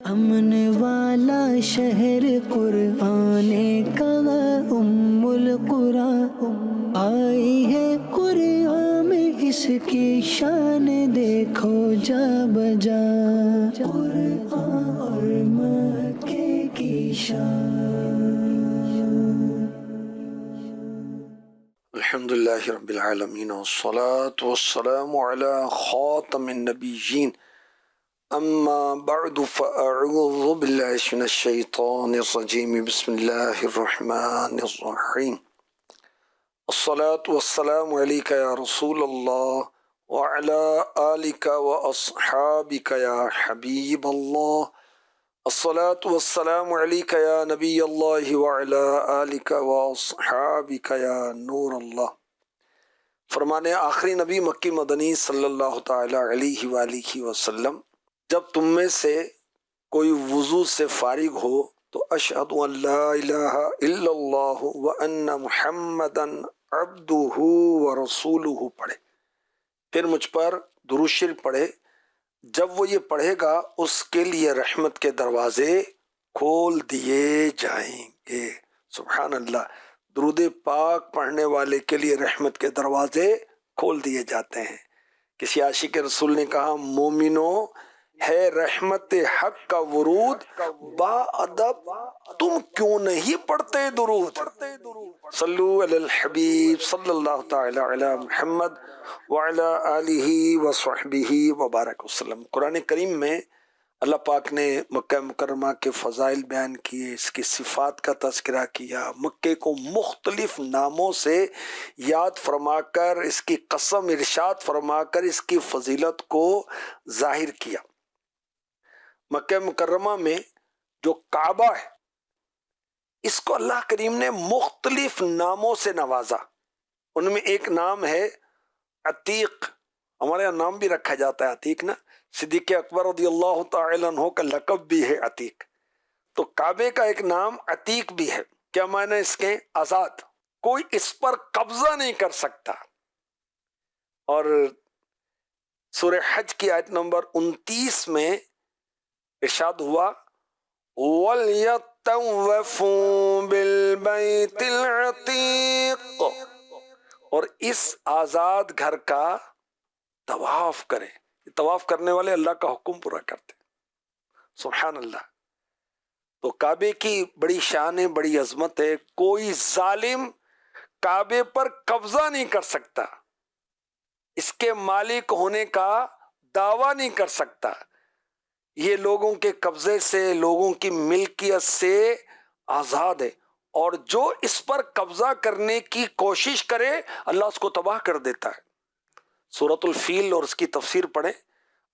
امن والا شہر قرآن کا القرآن آئی ہے قرآن میں اس کی شان دیکھو جا بجا قرآن اور مکے کی شان. الحمدللہ رب العالمین والصلاة والسلام علی خاتم النبیین اما بعد فاعوذ باللہ من الشیطان الرجیم بسم اللہ الرحمن الرحیم الصلاة والسلام علیکہ یا رسول اللہ وعلی آلکہ واصحابکہ یا حبیب اللہ الصلاة والسلام علیکہ یا نبی اللہ وعلی آلکہ واصحابکہ یا نور اللہ. فرمانے آخری نبی مکی مدنی صلی اللہ تعالی علیہ وآلہ وسلم، جب تم میں سے کوئی وضو سے فارغ ہو تو اشہد ان لا الہ الا اللہ وان محمدا عبدہ ورسولہ پڑھے، پھر مجھ پر درود شریف پڑھے. جب وہ یہ پڑھے گا اس کے لیے رحمت کے دروازے کھول دیے جائیں گے. سبحان اللہ. درود پاک پڑھنے والے کے لیے رحمت کے دروازے کھول دیے جاتے ہیں. کسی عاشق رسول نے کہا مومنو ہے رحمت حق کا ورود، با ادب تم کیوں نہیں پڑھتے درود. صلو علی الحبیب صلی اللہ تعالی علی محمد وعلی آلہ وصحبہ وبارک وسلم. قرآن کریم میں اللہ پاک نے مکہ مکرمہ کے فضائل بیان کیے، اس کی صفات کا تذکرہ کیا، مکے کو مختلف ناموں سے یاد فرما کر اس کی قسم ارشاد فرما کر اس کی فضیلت کو ظاہر کیا. مکہ مکرمہ میں جو کعبہ ہے اس کو اللہ کریم نے مختلف ناموں سے نوازا. ان میں ایک نام ہے عتیق. ہمارے یہاں نام بھی رکھا جاتا ہے عتیق نا. صدیق اکبر رضی اللہ تعالی عنہ کا لقب بھی ہے عتیق. تو کعبے کا ایک نام عتیق بھی ہے. کیا معنی اس کے؟ آزاد، کوئی اس پر قبضہ نہیں کر سکتا. اور سورہ حج کی آیت نمبر 29 میں ارشاد ہوا وَلْيَطَّوَّفُوا بِالْبَيْتِ الْعَتِيقِ، اور اس آزاد گھر کا طواف کریں. طواف کرنے والے اللہ کا حکم پورا کرتے. سبحان اللہ. تو کعبے کی بڑی شان ہے، بڑی عظمت ہے. کوئی ظالم کعبے پر قبضہ نہیں کر سکتا، اس کے مالک ہونے کا دعویٰ نہیں کر سکتا. یہ لوگوں کے قبضے سے، لوگوں کی ملکیت سے آزاد ہے، اور جو اس پر قبضہ کرنے کی کوشش کرے اللہ اس کو تباہ کر دیتا ہے. سورۃ الفیل اور اس کی تفسیر پڑھیں.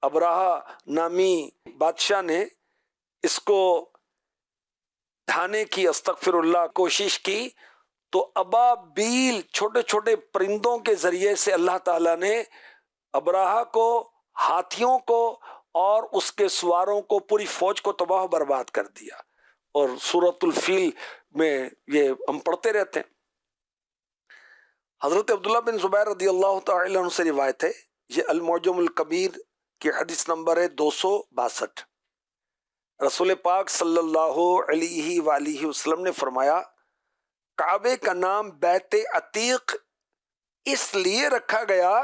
ابراہہ نامی بادشاہ نے اس کو ڈھانے کی استغفر اللہ کوشش کی، تو ابابیل چھوٹے چھوٹے پرندوں کے ذریعے سے اللہ تعالیٰ نے ابراہہ کو، ہاتھیوں کو اور اس کے سواروں کو، پوری فوج کو تباہ و برباد کر دیا. اور سورۃ الفیل میں یہ ہم پڑھتے رہتے ہیں. حضرت عبداللہ بن زبیر رضی اللہ تعالی عنہ سے روایت ہے، یہ المعجم الکبیر کی حدیث نمبر ہے 262. رسول پاک صلی اللہ علیہ وآلہ وسلم نے فرمایا کعبے کا نام بیت عتیق اس لیے رکھا گیا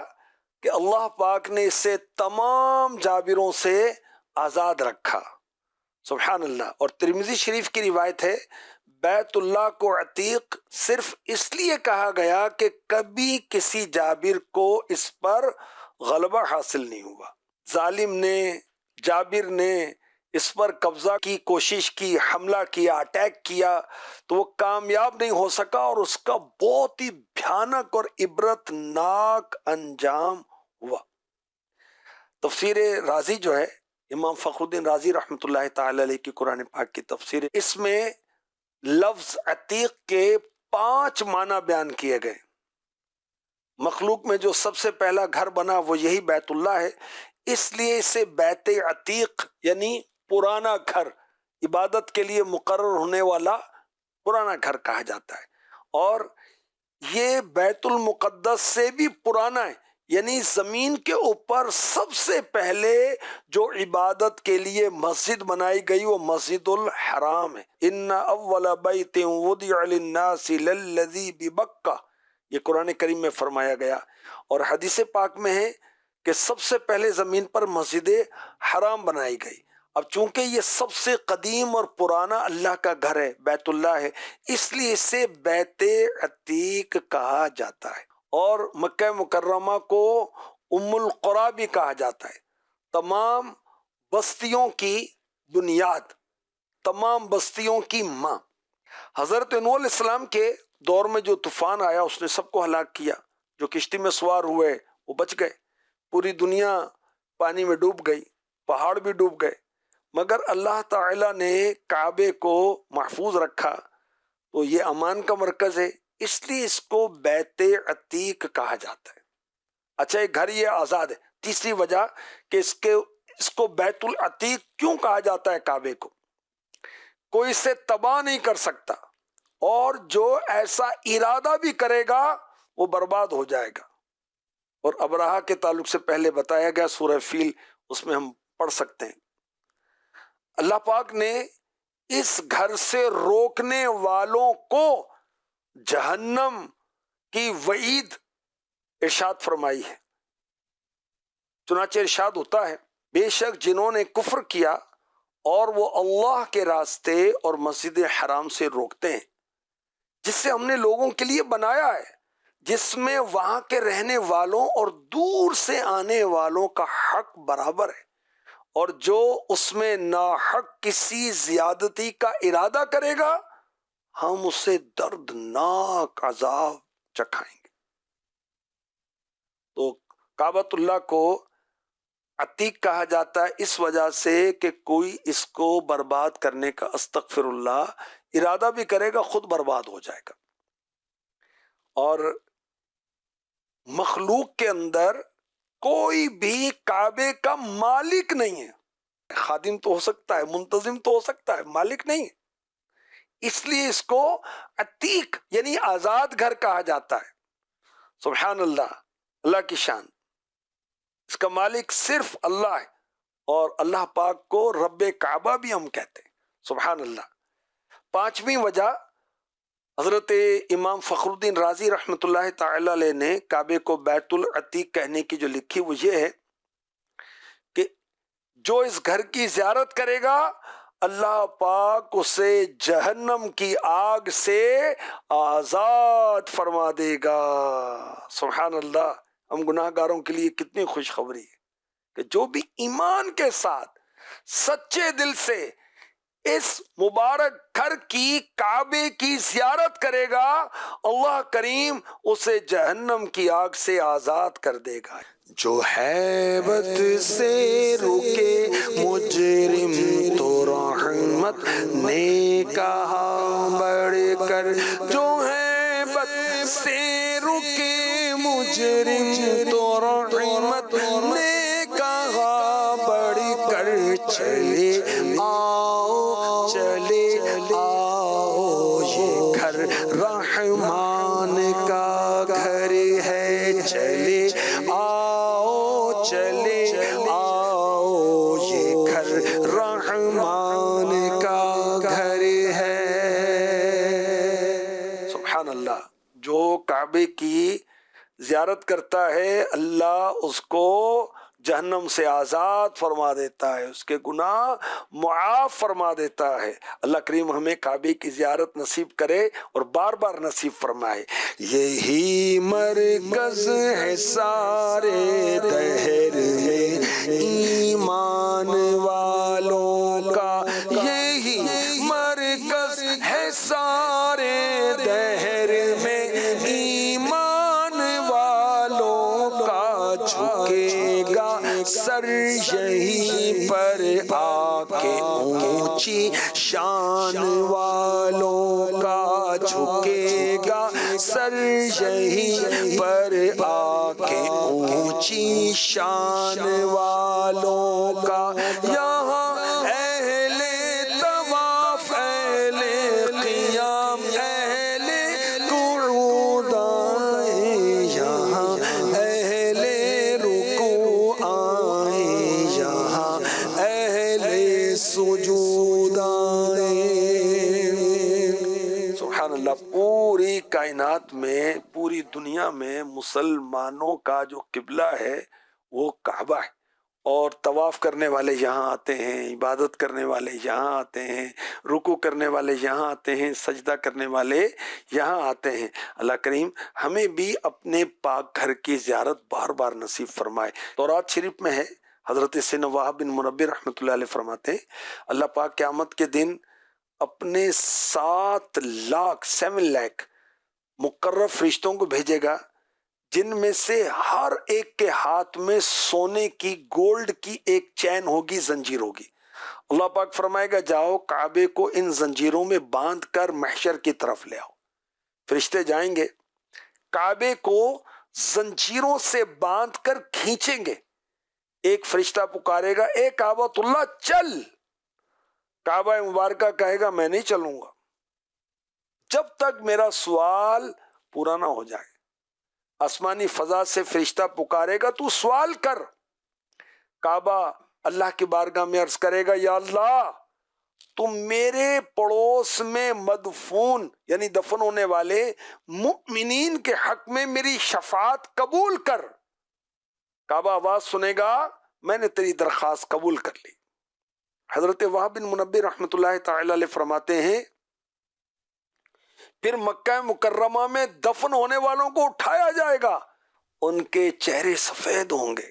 کہ اللہ پاک نے اسے تمام جابروں سے آزاد رکھا. سبحان اللہ. اور ترمذی شریف کی روایت ہے بیت اللہ کو عتیق صرف اس لیے کہا گیا کہ کبھی کسی جابر کو اس پر غلبہ حاصل نہیں ہوا. ظالم نے، جابر نے اس پر قبضہ کی کوشش کی، حملہ کیا، اٹیک کیا، تو وہ کامیاب نہیں ہو سکا، اور اس کا بہت ہی بھیانک اور عبرت ناک انجام ہوا. تفسیر رازی جو ہے، امام فخر الدین رازی رحمۃ اللہ تعالی علیہ کی قرآن پاک کی تفسیر، اس میں لفظ عتیق کے 5 معنی بیان کیے گئے. مخلوق میں جو سب سے پہلا گھر بنا وہ یہی بیت اللہ ہے، اس لیے اسے بیت عتیق یعنی پرانا گھر، عبادت کے لیے مقرر ہونے والا پرانا گھر کہا جاتا ہے. اور یہ بیت المقدس سے بھی پرانا ہے، یعنی زمین کے اوپر سب سے پہلے جو عبادت کے لیے مسجد بنائی گئی وہ مسجد الحرام ہے۔ ان اول بیت وضع للناس للذی ببکہ، یہ قرآن کریم میں فرمایا گیا، اور حدیث پاک میں ہے کہ سب سے پہلے زمین پر مسجد حرام بنائی گئی۔ اب چونکہ یہ سب سے قدیم اور پرانا اللہ کا گھر ہے، بیت اللہ ہے، اس لیے اسے بیت عتیق کہا جاتا ہے، اور مکہ مکرمہ کو ام القریٰ بھی کہا جاتا ہے، تمام بستیوں کی بنیاد، تمام بستیوں کی ماں۔ حضرت نوح علیہ السلام کے دور میں جو طوفان آیا اس نے سب کو ہلاک کیا، جو کشتی میں سوار ہوئے وہ بچ گئے، پوری دنیا پانی میں ڈوب گئی، پہاڑ بھی ڈوب گئے، مگر اللہ تعالیٰ نے کعبے کو محفوظ رکھا، تو یہ امان کا مرکز ہے، اس لیے اس کو بیت عتیق کہا جاتا ہے۔ اچھا، یہ گھر یہ آزاد ہے۔ تیسری وجہ کہ اس کو بیت العتیق کیوں کہا جاتا ہے کعبے کو، کوئی اسے تباہ نہیں کر سکتا، اور جو ایسا ارادہ بھی کرے گا وہ برباد ہو جائے گا، اور ابرہہ کے تعلق سے پہلے بتایا گیا سورہ فیل، اس میں ہم پڑھ سکتے ہیں۔ اللہ پاک نے اس گھر سے روکنے والوں کو جہنم کی وعید ارشاد فرمائی ہے۔ چنانچہ ارشاد ہوتا ہے، بے شک جنہوں نے کفر کیا اور وہ اللہ کے راستے اور مسجد حرام سے روکتے ہیں، جس سے ہم نے لوگوں کے لیے بنایا ہے، جس میں وہاں کے رہنے والوں اور دور سے آنے والوں کا حق برابر ہے، اور جو اس میں ناحق کسی زیادتی کا ارادہ کرے گا ہم اسے دردناک عذاب چکھائیں گے۔ تو کعبۃ اللہ کو عتیق کہا جاتا ہے اس وجہ سے کہ کوئی اس کو برباد کرنے کا استغفر اللہ ارادہ بھی کرے گا خود برباد ہو جائے گا۔ اور مخلوق کے اندر کوئی بھی کعبے کا مالک نہیں ہے، خادم تو ہو سکتا ہے، منتظم تو ہو سکتا ہے، مالک نہیں ہے، اس لیے اس کو عتیق یعنی آزاد گھر کہا جاتا ہے۔ سبحان اللہ، اللہ کی شان، اس کا مالک صرف اللہ ہے، اور اللہ پاک کو رب کعبہ بھی ہم کہتے ہیں۔ سبحان اللہ۔ پانچویں وجہ، حضرت امام فخر الدین رازی رحمۃ اللہ تعالی علیہ نے کعبے کو بیت العتیق کہنے کی جو لکھی وہ یہ ہے کہ جو اس گھر کی زیارت کرے گا اللہ پاک اسے جہنم کی آگ سے آزاد فرما دے گا۔ سبحان اللہ۔ ہم گناہ گاروں کے لیے کتنی خوشخبری ہے کہ جو بھی ایمان کے ساتھ سچے دل سے اس مبارک گھر کی کعبے کی زیارت کرے گا اللہ کریم اسے جہنم کی آگ سے آزاد کر دے گا۔ جو ہیبت سے رکے مجرم تو رحمت نے کہا بڑھ کر، جو ہیبت سے رکے مجرم تو رحمت نے کہا بڑھ کر، چلے آؤ چلے آؤ یہ گھر رحمان کا گھر ہے، چلے آؤ چلے آؤ یہ گھر رحمان کا گھر ہے۔ سبحان اللہ۔ جو کعبے کی زیارت کرتا ہے اللہ اس کو جہنم سے آزاد فرما دیتا ہے، اس کے گناہ معاف فرما دیتا ہے۔ اللہ کریم ہمیں کعبے کی زیارت نصیب کرے اور بار بار نصیب فرمائے۔ یہی مرکز ہے سارے دہر میں ایمان والوں کا، یہی مرکز ہے سارے دہر میں ایمان والوں کا، جھکے گا سر یہیں پر آ کے اونچی شان والوں کا، جھکے گا سر یہیں پر آ کے اونچی شان والوں کا۔ یہاں اہل طواف، اہل قیام، اہل قعود آئے، یہاں اہل سبحان اللہ، پوری کائنات میں، پوری دنیا میں مسلمانوں کا جو قبلہ ہے وہ کعبہ ہے، اور طواف کرنے والے یہاں آتے ہیں، عبادت کرنے والے یہاں آتے ہیں، رکوع کرنے والے یہاں آتے ہیں، سجدہ کرنے والے یہاں آتے ہیں۔ اللہ کریم ہمیں بھی اپنے پاک گھر کی زیارت بار بار نصیب فرمائے۔ تورات شریف میں ہے، حضرت سیدنا وہب بن منبہ رحمۃ اللہ علیہ فرماتے ہیں اللہ پاک قیامت کے دن اپنے 7 لاکھ مقرب فرشتوں کو بھیجے گا، جن میں سے ہر ایک کے ہاتھ میں سونے کی، گولڈ کی ایک چین ہوگی، زنجیر ہوگی۔ اللہ پاک فرمائے گا جاؤ کعبے کو ان زنجیروں میں باندھ کر محشر کی طرف لے آؤ۔ فرشتے جائیں گے، کعبے کو زنجیروں سے باندھ کر کھینچیں گے۔ ایک فرشتہ پکارے گا اے کعبۃ اللہ چل، کعبہ مبارکہ کہے گا میں نہیں چلوں گا جب تک میرا سوال پورا نہ ہو جائے۔ آسمانی فضا سے فرشتہ پکارے گا تو سوال کر۔ کعبہ اللہ کی بارگاہ میں عرض کرے گا یا اللہ تم میرے پڑوس میں مدفون یعنی دفن ہونے والے مؤمنین کے حق میں میری شفاعت قبول کر۔ کعبہ آواز سنے گا میں نے تیری درخواست قبول کر لی۔ حضرت وہب بن منبہ رحمۃ اللہ تعالی علیہ فرماتے ہیں پھر مکہ مکرمہ میں دفن ہونے والوں کو اٹھایا جائے گا، ان کے چہرے سفید ہوں گے،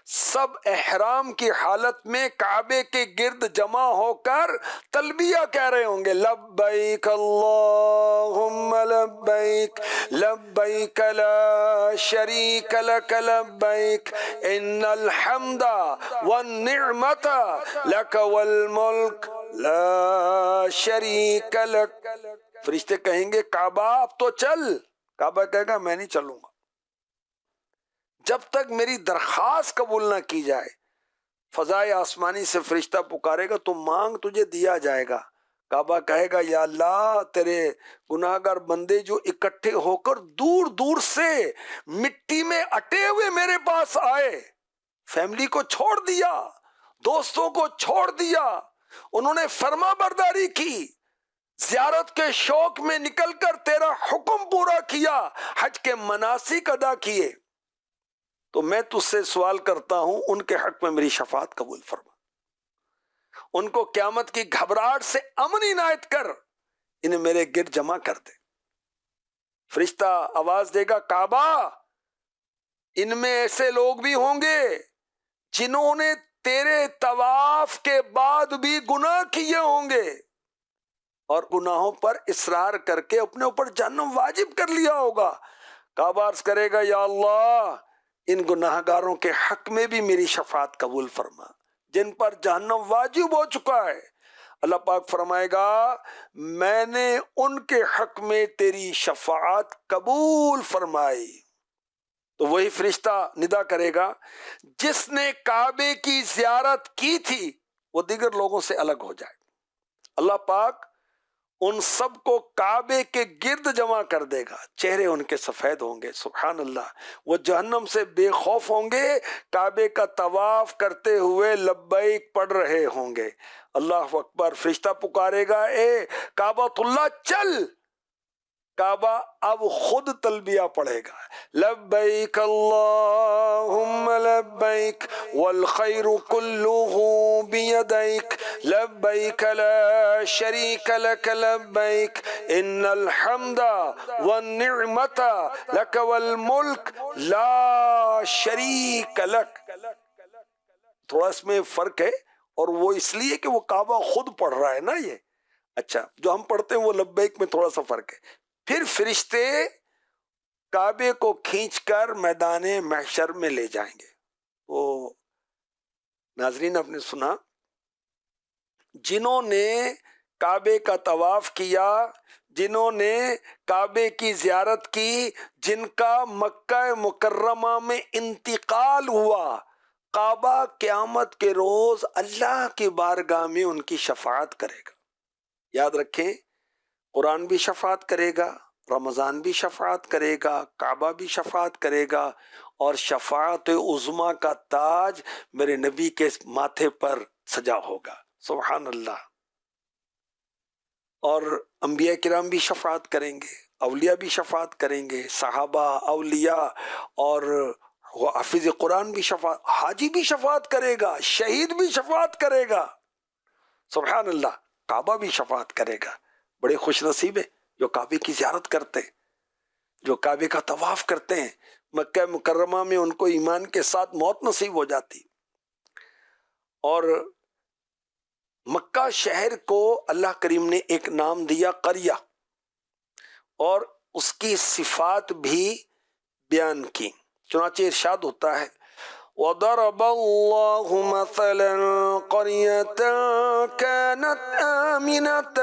سب احرام کی حالت میں کعبے کے گرد جمع ہو کر تلبیہ کہہ رہے ہوں گے لبیک اللہم لبیک لبیک لا شریک لک لبیک ان الحمد والنعمت لک والملک لا شریک لک۔ فرشتے کہیں گے کعبہ اب تو چل، کعبہ کہے گا میں نہیں چلوں گا جب تک میری درخواست قبول نہ کی جائے۔ فضائے آسمانی سے فرشتہ پکارے گا تو مانگ تجھے دیا جائے گا۔ کعبہ کہے گا یا اللہ تیرے گناہگار بندے جو اکٹھے ہو کر دور دور سے مٹی میں اٹے ہوئے میرے پاس آئے، فیملی کو چھوڑ دیا، دوستوں کو چھوڑ دیا، انہوں نے فرما برداری کی، زیارت کے شوق میں نکل کر تیرا حکم پورا کیا، حج کے مناسک ادا کیے، تو میں تجھ سے سوال کرتا ہوں ان کے حق میں میری شفاعت قبول فرما، ان کو قیامت کی گھبراہٹ سے امن عنایت کر، انہیں میرے گرد جمع کر دے۔ فرشتہ آواز دے گا کعبہ ان میں ایسے لوگ بھی ہوں گے جنہوں نے تیرے طواف کے بعد بھی گناہ کیے ہوں گے اور گناہوں پر اصرار کر کے اپنے اوپر جہنم واجب کر لیا ہوگا۔ کعبہ عرض کرے گا یا اللہ ان گناہگاروں کے حق میں بھی میری شفاعت قبول فرما جن پر جہنم واجب ہو چکا ہے۔ اللہ پاک فرمائے گا میں نے ان کے حق میں تیری شفاعت قبول فرمائی۔ تو وہی فرشتہ ندا کرے گا جس نے کعبے کی زیارت کی تھی وہ دیگر لوگوں سے الگ ہو جائے۔ اللہ پاک ان سب کو کعبے کے گرد جمع کر دے گا، چہرے ان کے سفید ہوں گے، سبحان اللہ، وہ جہنم سے بے خوف ہوں گے، کعبے کا طواف کرتے ہوئے لبیک پڑھ رہے ہوں گے۔ اللہ اکبر، فرشتہ پکارے گا اے کعبۃ اللہ چل، کعبہ اب خود تلبیہ پڑھے گا لبیک اللہم لبیک والخیر کلہ بیدیک لبیک لا شریک لک لبیک ان الحمد والنعمت لک والملک لا شریک لک۔ تھوڑا اس میں فرق ہے اور وہ اس لیے کہ وہ کعبہ خود پڑھ رہا ہے نا، یہ اچھا جو ہم پڑھتے ہیں وہ لبیک میں تھوڑا سا فرق ہے۔ پھر فرشتے کعبے کو کھینچ کر میدان محشر میں لے جائیں گے۔ وہ ناظرین آپ نے سنا جنہوں نے کعبے کا طواف کیا، جنہوں نے کعبے کی زیارت کی، جن کا مکہ مکرمہ میں انتقال ہوا، کعبہ قیامت کے روز اللہ کی بارگاہ میں ان کی شفاعت کرے گا۔ یاد رکھیں قرآن بھی شفاعت کرے گا، رمضان بھی شفاعت کرے گا، کعبہ بھی شفاعت کرے گا، اور شفاعت عظمیٰ کا تاج میرے نبی کے ماتھے پر سجا ہوگا، سبحان اللہ۔ اور انبیاء کرام بھی شفاعت کریں گے، اولیاء بھی شفاعت کریں گے، صحابہ، اولیاء، اور حافظ قرآن بھی شفاعت، حاجی بھی شفاعت کرے گا، شہید بھی شفاعت کرے گا، سبحان اللہ، کعبہ بھی شفاعت کرے گا۔ بڑے خوش نصیب ہیں جو کعبے کی زیارت کرتے ہیں، جو کعبے کا طواف کرتے ہیں۔ مکہ مکرمہ میں ان کو ایمان کے ساتھ موت نصیب ہو جاتی۔ اور مکہ شہر کو اللہ کریم نے ایک نام دیا قریہ، اور اس کی صفات بھی بیان کی۔ چنانچہ ارشاد ہوتا ہے وَضَرَبَ اللَّهُ مَثَلًا قَرْيَةً كَانَتْ آمِنَةً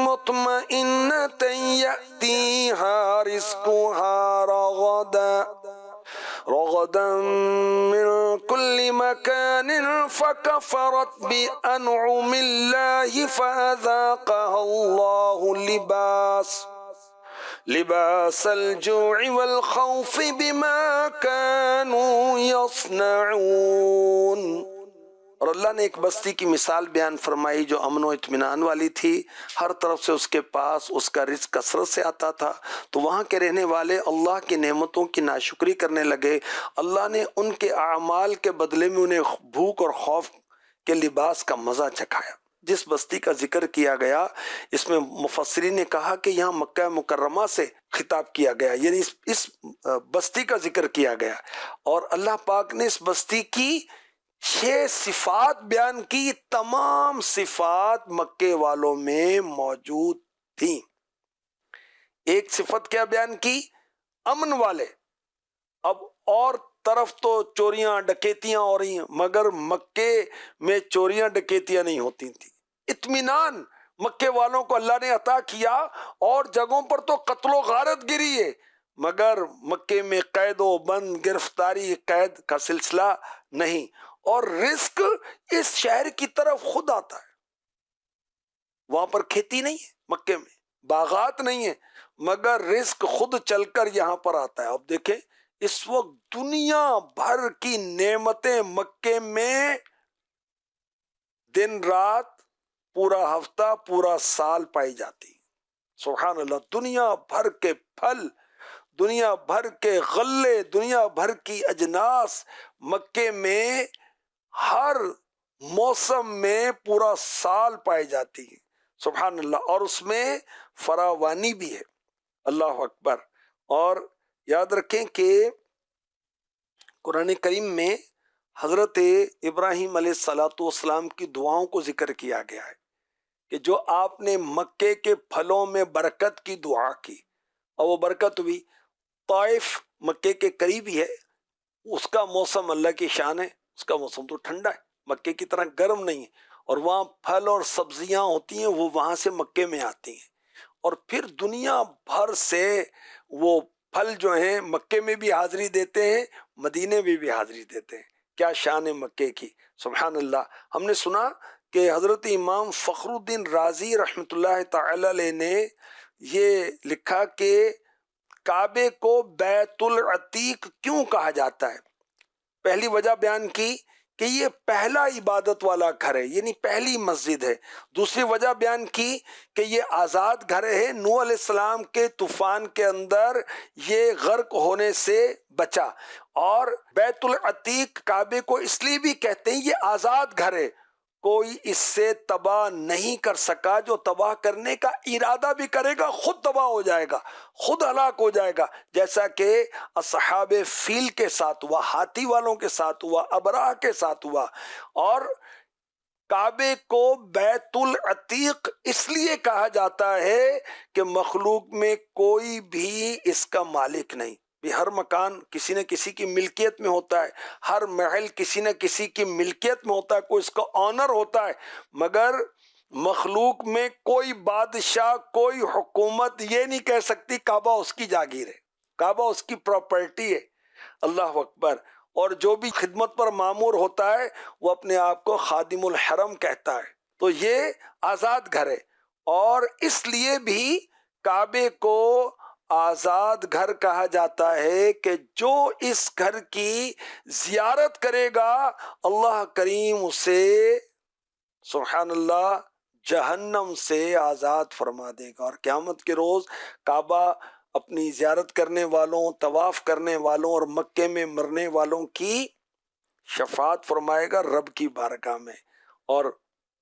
مُطْمَئِنَّةً يَأْتِيهَا رِزْقُهَا رغدا من كل مكان فكفرت بأنعم الله فأذاقها الله لباس الجوع والخوف بما كانوا يصنعون۔ اور اللہ نے ایک بستی کی مثال بیان فرمائی جو امن و اطمینان والی تھی، ہر طرف سے اس کے پاس اس کا رزق کثرت سے آتا تھا، تو وہاں کے رہنے والے اللہ کی نعمتوں کی ناشکری کرنے لگے۔ اللہ نے ان کے اعمال کے بدلے میں انہیں بھوک اور خوف کے لباس کا مزہ چکھایا۔ جس بستی کا ذکر کیا گیا اس میں مفسرین نے کہا کہ یہاں مکہ مکرمہ سے خطاب کیا گیا، یعنی اس بستی کا ذکر کیا گیا، اور اللہ پاک نے اس بستی کی 6 صفات بیان کی۔ تمام صفات مکے والوں میں موجود تھیں۔ ایک صفت کیا بیان کی؟ امن والے۔ اب اور طرف تو چوریاں ڈکیتیاں ہو رہی ہیں، مگر مکے میں چوریاں ڈکیتیاں نہیں ہوتی تھیں۔ اطمینان مکے والوں کو اللہ نے عطا کیا، اور جگہوں پر تو قتل و غارت گری ہے، مگر مکے میں قید و بند، گرفتاری، قید کا سلسلہ نہیں۔ اور رزق اس شہر کی طرف خود آتا ہے۔ وہاں پر کھیتی نہیں ہے، مکے میں باغات نہیں ہے، مگر رزق خود چل کر یہاں پر آتا ہے۔ اب دیکھیں اس وقت دنیا بھر کی نعمتیں مکے میں دن رات، پورا ہفتہ، پورا سال پائی جاتی۔ سبحان اللہ، دنیا بھر کے پھل، دنیا بھر کے غلے، دنیا بھر کی اجناس مکے میں ہر موسم میں پورا سال پائی جاتی ہے۔ سبحان اللہ، اور اس میں فراوانی بھی ہے۔ اللہ اکبر۔ اور یاد رکھیں کہ قرآن کریم میں حضرت ابراہیم علیہ السلام کی دعاؤں کو ذکر کیا گیا ہے کہ جو آپ نے مکے کے پھلوں میں برکت کی دعا کی، اور وہ برکت ہوئی۔ طائف مکے کے قریب ہی ہے، اس کا موسم اللہ کی شان ہے، اس کا موسم تو ٹھنڈا ہے، مکے کی طرح گرم نہیں ہے، اور وہاں پھل اور سبزیاں ہوتی ہیں، وہ وہاں سے مکے میں آتی ہیں، اور پھر دنیا بھر سے وہ پھل جو ہیں مکے میں بھی حاضری دیتے ہیں، مدینے میں بھی حاضری دیتے ہیں۔ کیا شان ہے مکے کی، سبحان اللہ۔ ہم نے سنا کہ حضرت امام فخر الدین رازی رحمۃ اللہ تعالی علیہ نے یہ لکھا کہ کعبے کو بیت العتیق کیوں کہا جاتا ہے۔ پہلی وجہ بیان کی کہ یہ پہلا عبادت والا گھر ہے، یعنی پہلی مسجد ہے۔ دوسری وجہ بیان کی کہ یہ آزاد گھر ہے، نوح علیہ السلام کے طوفان کے اندر یہ غرق ہونے سے بچا۔ اور بیت العتیق کعبے کو اس لیے بھی کہتے ہیں یہ آزاد گھر ہے، کوئی اس سے تباہ نہیں کر سکا، جو تباہ کرنے کا ارادہ بھی کرے گا خود تباہ ہو جائے گا، خود ہلاک ہو جائے گا، جیسا کہ اصحاب فیل کے ساتھ ہوا، ہاتھی والوں کے ساتھ ہوا، ابراہ کے ساتھ ہوا۔ اور کعبے کو بیت العتیق اس لیے کہا جاتا ہے کہ مخلوق میں کوئی بھی اس کا مالک نہیں۔ ہر مکان کسی نہ کسی کی ملکیت میں ہوتا ہے، ہر محل کسی نہ کسی کی ملکیت میں ہوتا ہے، کوئی اس کا آنر ہوتا ہے، مگر مخلوق میں کوئی بادشاہ، کوئی حکومت یہ نہیں کہہ سکتی کعبہ اس کی جاگیر ہے، کعبہ اس کی پراپرٹی ہے۔ اللہ اکبر۔ اور جو بھی خدمت پر مامور ہوتا ہے وہ اپنے آپ کو خادم الحرم کہتا ہے۔ تو یہ آزاد گھر ہے، اور اس لیے بھی کعبے کو آزاد گھر کہا جاتا ہے کہ جو اس گھر کی زیارت کرے گا اللہ کریم اسے سبحان اللہ جہنم سے آزاد فرما دے گا، اور قیامت کے روز کعبہ اپنی زیارت کرنے والوں، طواف کرنے والوں اور مکے میں مرنے والوں کی شفاعت فرمائے گا رب کی بارگاہ میں۔ اور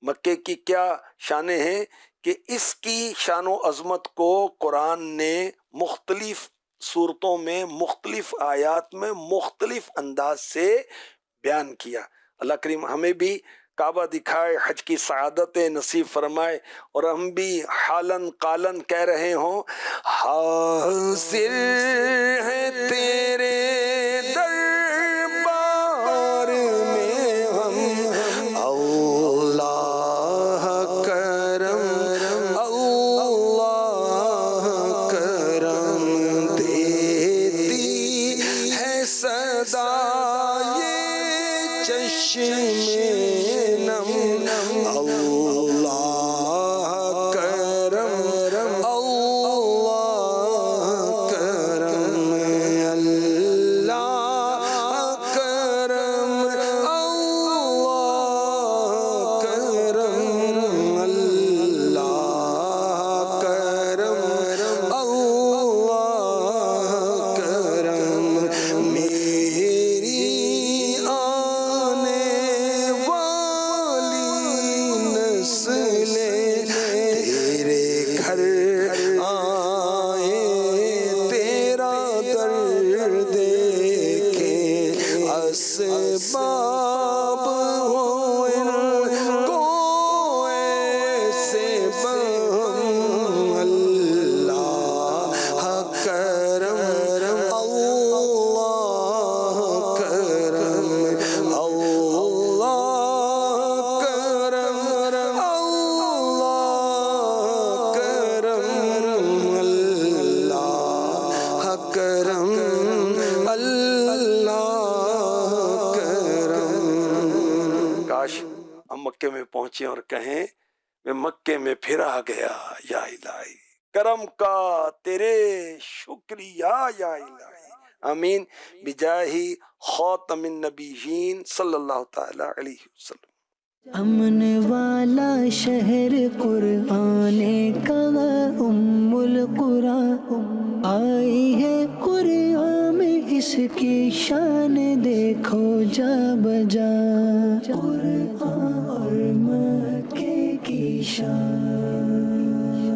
مکے کی کیا شانیں ہیں کہ اس کی شان و عظمت کو قرآن نے مختلف صورتوں میں، مختلف آیات میں، مختلف انداز سے بیان کیا۔ اللہ کریم ہمیں بھی کعبہ دکھائے، حج کی سعادت نصیب فرمائے، اور ہم بھی حالن قالن کہہ رہے ہوں حاضر ہے تیرے دربار میں ہم، اللہ کرم اللہ کرم دیتی ہے صدا یہ چشم نم، اللہ کرم اللہ کرم، اللہ کرم اللہ کرم، اللہ کرم اللہ کرم، میری آنے والی نسلیں تیرے گھر آئیں، تیرا در دیکھیں، اسباب ہو ان کو ایسے بہم، اللہ کرم اللہ کرم، اللہ کرم اللہ کرم، اللہ کرم اللہ کرم۔ کاش ہم مکے میں پہنچے اور کہیں میں مکے میں پھر آ گیا یا الہی، کرم کا تیرے شکریہ یا الہی، آمین بجاہ خاتم النبیین صلی اللہ تعالی علیہ وسلم۔ امن والا شہر قرآن کا ام القرآن، آئی ہے قرآن میں اس کی شان دیکھو جا بجا، قرآن اور مکے کی شان۔